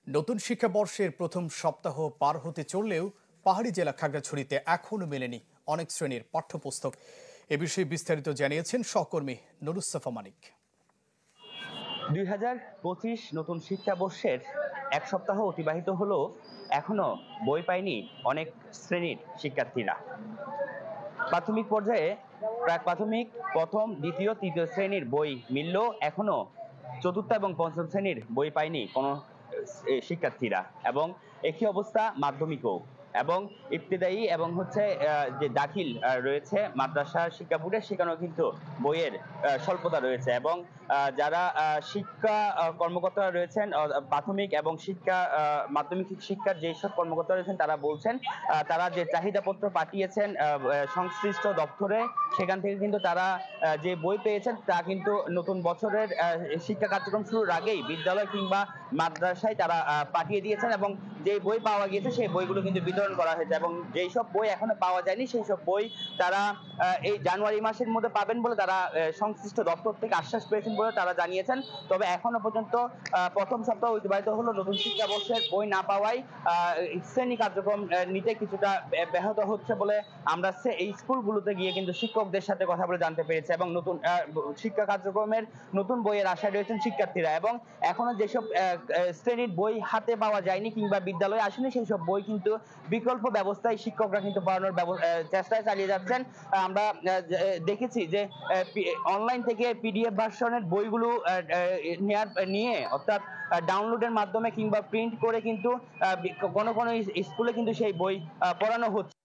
নতুন শিক্ষাবর্ষের প্রথম সপ্তাহ পার হতে চললেও পাহাড়ি জেলা খাগড়াছড়িতে এখনও মেলেনি অনেক শ্রেণীর পাঠ্যপুস্তক। এ বিষয়ে বিস্তারিত জানিয়েছেন সহকর্মী নুরুসফা মানিক। 2025 নতুন শিক্ষাবর্ষের এক সপ্তাহ অতিবাহিত হলো, এখনো বই পায়নি অনেক শ্রেণীর শিক্ষার্থীরা। প্রাথমিক পর্যায়ে প্রাক প্রাথমিক প্রথম, দ্বিতীয়, তৃতীয় শ্রেণীর বই মিললেও এখনো চতুর্থ এবং পঞ্চম শ্রেণীর বই পায়নি কোনো শিক্ষার্থীরা। এবং একই অবস্থা মাধ্যমিকও, এবং ইবতেদায়ী এবং যে দাখিল রয়েছে মাদ্রাসা শিক্ষা বোর্ডে, সেখানেও কিন্তু বইয়ের স্বল্পতা রয়েছে। এবং যারা শিক্ষা কর্মকর্তারা রয়েছেন, প্রাথমিক এবং মাধ্যমিক শিক্ষার যেসব কর্মকর্তা রয়েছেন, তারা বলছেন তারা যে চাহিদাপত্র পাঠিয়েছেন সংশ্লিষ্ট দপ্তরে, সেখান থেকে কিন্তু তারা যে বই পেয়েছেন তা কিন্তু নতুন বছরের শিক্ষা কার্যক্রম শুরুর আগেই বিদ্যালয় কিংবা মাদ্রাসায় তারা পাঠিয়ে দিয়েছেন। এবং যে বই পাওয়া গিয়েছে সেই বইগুলো কিন্তু বিতরণ করা হয়েছে। এবং যেই সব বই এখনো পাওয়া যায়নি সেই সব বই তারা এই জানুয়ারি মাসের মধ্যে পাবেন বলে তারা সংশ্লিষ্ট দপ্তর থেকে আশ্বাস পেয়েছেন বলে তারা জানিয়েছেন। তবে এখনো পর্যন্ত প্রথম সপ্তাহ অতিবাহিত হলো, নতুন শিক্ষাবর্ষের বই না পাওয়ায় শ্রেণী কার্যক্রম নিতে কিছুটা ব্যাহত হচ্ছে বলে আমরা এই স্কুলগুলোতে গিয়ে কিন্তু শিক্ষকদের সাথে কথা বলে জানতে পেরেছি। এবং নতুন শিক্ষা কার্যক্রমের নতুন বইয়ের আশায় রয়েছেন শিক্ষার্থীরা। এবং এখনো যেসব শ্রেণীর বই হাতে পাওয়া যায়নি কিংবা বিদ্যালয়ে আসেনি, সেই সব বই কিন্তু বিকল্প ব্যবস্থায় শিক্ষকরা কিন্তু পড়ানোর চেষ্টায় চালিয়ে যাচ্ছেন। আমরা দেখেছি যে অনলাইন থেকে পিডিএফ ভার্সনের বইগুলো নিয়ে, অর্থাৎ ডাউনলোডের মাধ্যমে কিংবা প্রিন্ট করে কিন্তু কোনো কোনো স্কুলে কিন্তু সেই বই পড়ানো হচ্ছে।